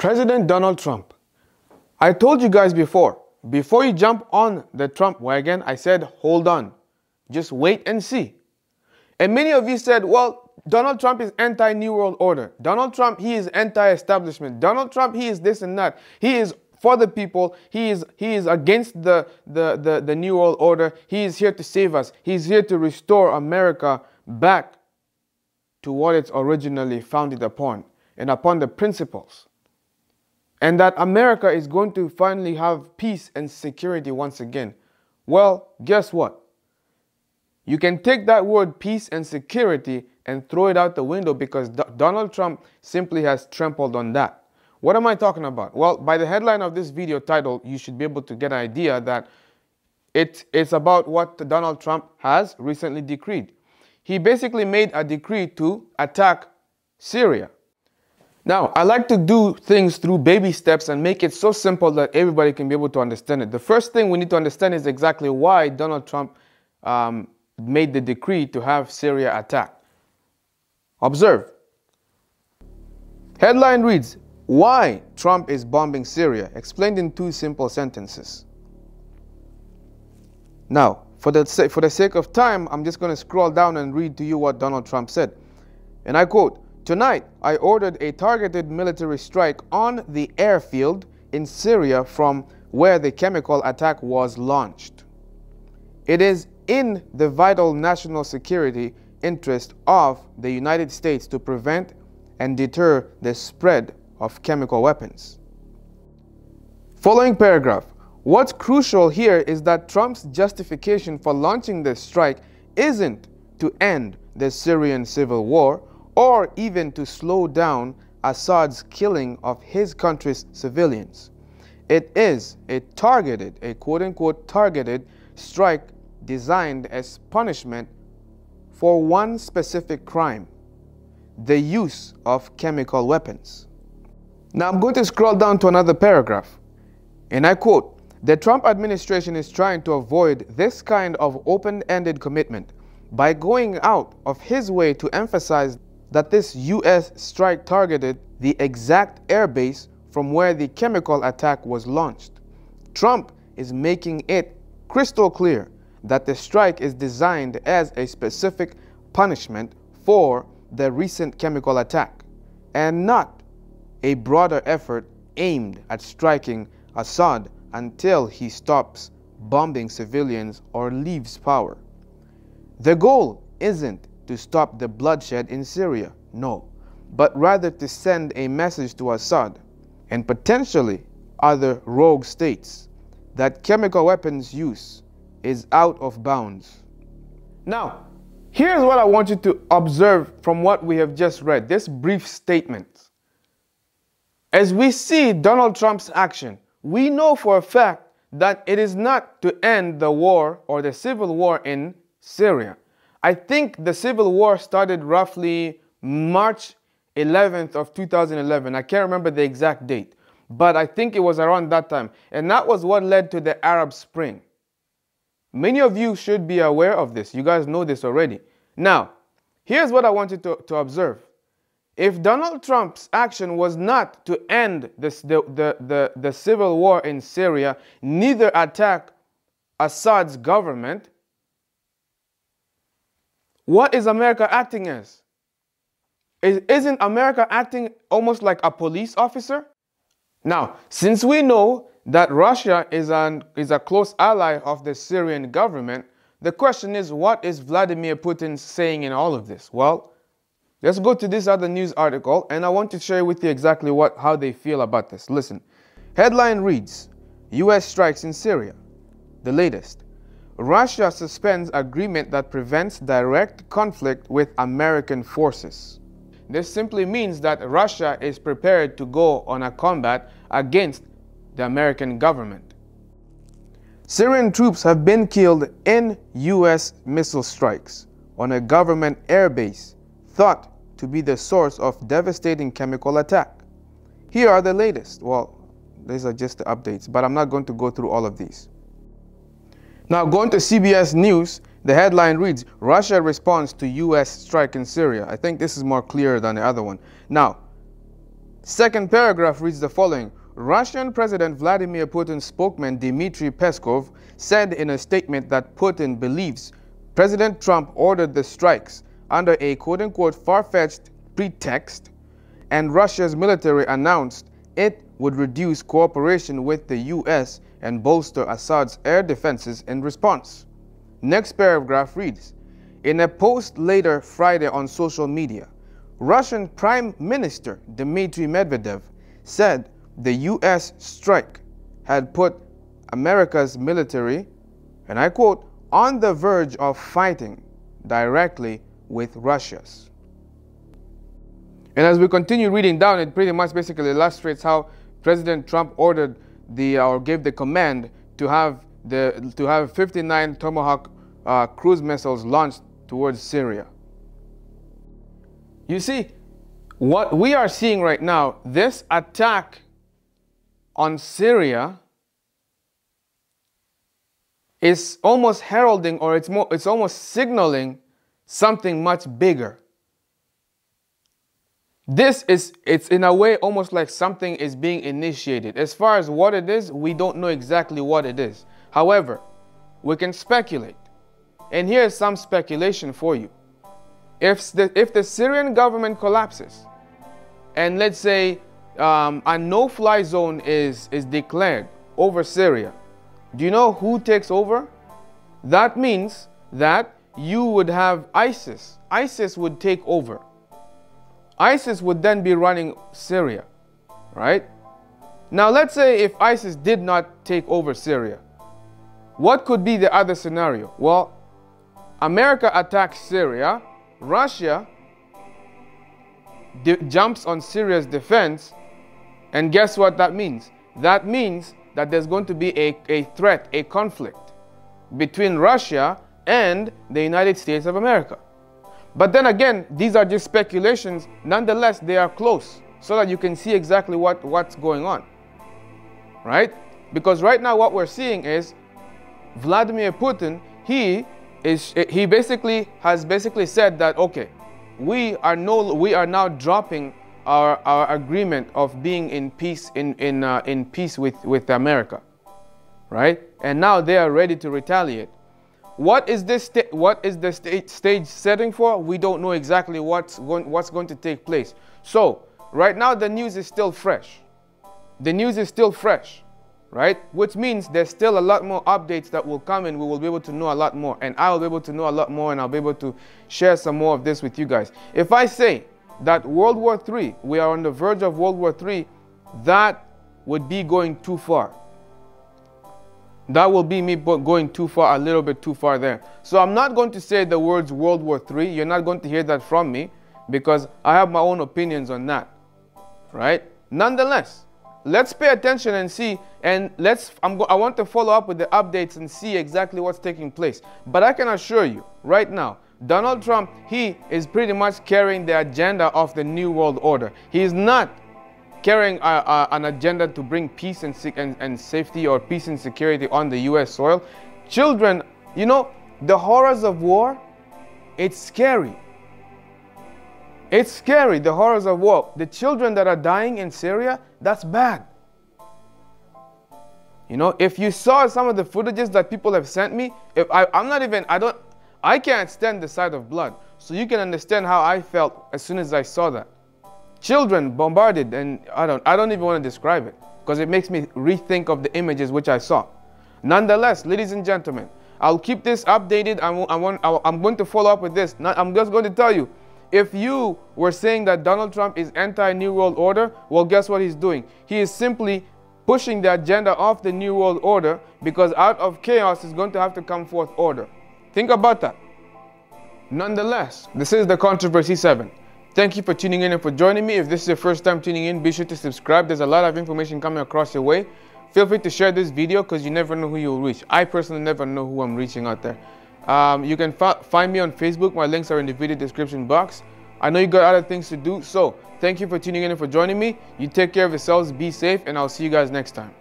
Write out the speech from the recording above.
President Donald Trump. I told you guys before you jump on the Trump wagon, I said, hold on. Just wait and see. And many of you said, well, Donald Trump is anti-New World Order. Donald Trump, he is anti-establishment. Donald Trump, he is this and that. He is for the people. He is against the New World Order. He is here to save us. He's here to restore America back to what it's originally founded upon and upon the principles. And that America is going to finally have peace and security once again. Well, guess what? You can take that word peace and security and throw it out the window because Donald Trump simply has trampled on that. What am I talking about? Well, by the headline of this video title, you should be able to get an idea that it's about what Donald Trump has recently decreed. He basically made a decree to attack Syria. Now, I like to do things through baby steps and make it so simple that everybody can be able to understand it. The first thing we need to understand is exactly why Donald Trump made the decree to have Syria attacked. Observe. Headline reads, why Trump is bombing Syria, explained in 2 simple sentences. Now, for the sake of time, I'm just going to scroll down and read to you what Donald Trump said. And I quote, "Tonight, I ordered a targeted military strike on the airfield in Syria from where the chemical attack was launched. It is in the vital national security interest of the United States to prevent and deter the spread of chemical weapons." Following paragraph. What's crucial here is that Trump's justification for launching this strike isn't to end the Syrian civil war or even to slow down Assad's killing of his country's civilians. It is a targeted, a quote-unquote targeted strike designed as punishment for one specific crime, the use of chemical weapons. Now I'm going to scroll down to another paragraph, and I quote, "The Trump administration is trying to avoid this kind of open-ended commitment by going out of his way to emphasize that this U.S. strike targeted the exact airbase from where the chemical attack was launched. Trump is making it crystal clear that the strike is designed as a specific punishment for the recent chemical attack, and not a broader effort aimed at striking Assad until he stops bombing civilians or leaves power. The goal isn't to stop the bloodshed in Syria, no, but rather to send a message to Assad and potentially other rogue states that chemical weapons use is out of bounds." Now, here's what I want you to observe from what we have just read, this brief statement. As we see Donald Trump's action, we know for a fact that it is not to end the war or the civil war in Syria. I think the civil war started roughly March 11th of 2011. I can't remember the exact date, but I think it was around that time. And that was what led to the Arab Spring. Many of you should be aware of this. You guys know this already. Now, here's what I want you to observe. If Donald Trump's action was not to end the civil war in Syria, neither attack Assad's government, what is America acting as? Isn't America acting almost like a police officer? Now, since we know that Russia is a close ally of the Syrian government, the question is, what is Vladimir Putin saying in all of this? Well, let's go to this other news article, and I want to share with you exactly how they feel about this. Listen. Headline reads, U.S. strikes in Syria. The latest. Russia suspends agreement that prevents direct conflict with American forces. This simply means that Russia is prepared to go on a combat against the American government. Syrian troops have been killed in U.S. missile strikes on a government airbase thought to be the source of devastating chemical attack. Here are the latest. Well, these are just the updates, but I'm not going to go through all of these. Now, going to CBS News, the headline reads, Russia responds to U.S. strike in Syria. I think this is more clear than the other one. Now, Second paragraph reads the following. Russian President Vladimir Putin's spokesman Dmitry Peskov said in a statement that Putin believes President Trump ordered the strikes under a quote-unquote far-fetched pretext, and Russia's military announced it would reduce cooperation with the U.S. and bolster Assad's air defenses in response. Next paragraph reads, in a post later Friday on social media, Russian Prime Minister Dmitry Medvedev said the U.S. strike had put America's military, and I quote, on the verge of fighting directly with Russia's. And as we continue reading down, it pretty much basically illustrates how President Trump ordered or gave the command to have 59 Tomahawk cruise missiles launched towards Syria. You see, what we are seeing right now, this attack on Syria is almost heralding, or it's almost signaling something much bigger. It's in a way almost like something is being initiated. As far as what it is, we don't know exactly what it is. However, we can speculate. And here's some speculation for you. If the Syrian government collapses, and let's say a no-fly zone is declared over Syria, do you know who takes over? That means that you would have ISIS. ISIS would take over. ISIS would then be running Syria, right? Now let's say if ISIS did not take over Syria, what could be the other scenario? Well, America attacks Syria, Russia jumps on Syria's defense, and guess what that means? That means that there's going to be a threat, a conflict between Russia and the United States of America. But then again, these are just speculations. Nonetheless, they are close so that you can see exactly what's going on, right? Because right now what we're seeing is Vladimir Putin, he has basically said that, okay, we are now dropping our agreement of being in peace in peace with America, right? And now they are ready to retaliate. What is the stage setting for? We don't know exactly what's going to take place. So right now the news is still fresh. The news is still fresh, right? Which means there's still a lot more updates that will come, and we will be able to know a lot more, and I will be able to know a lot more, and I'll be able to share some more of this with you guys. If I say that World War III, we are on the verge of World War III, that would be going too far. That will be me going too far, a little bit too far there. So I'm not going to say the words World War III. You're not going to hear that from me because I have my own opinions on that, right? Nonetheless, let's pay attention and see, and I want to follow up with the updates and see exactly what's taking place. But I can assure you right now, Donald Trump, he is pretty much carrying the agenda of the New World Order. He is not carrying an agenda to bring peace and safety, or peace and security on the U.S. soil. Children, you know, the horrors of war, it's scary. It's scary, the horrors of war. The children that are dying in Syria, that's bad. You know, if you saw some of the footages that people have sent me, I can't stand the sight of blood. So you can understand how I felt as soon as I saw that. Children bombarded, and I don't even want to describe it because it makes me rethink of the images which I saw. Nonetheless, ladies and gentlemen, I'll keep this updated. I'm going to follow up with this. I'm just going to tell you, if you were saying that Donald Trump is anti-New World Order, well, guess what he's doing? He is simply pushing the agenda of the New World Order, because out of chaos is going to have to come forth order. Think about that. Nonetheless, this is the Controversy 7. Thank you for tuning in and for joining me. If this is your first time tuning in, be sure to subscribe. There's a lot of information coming across your way. Feel free to share this video because you never know who you'll reach. I personally never know who I'm reaching out there. You can find me on Facebook. My links are in the video description box. I know you got other things to do, so thank you for tuning in and for joining me. You take care of yourselves, be safe, and I'll see you guys next time.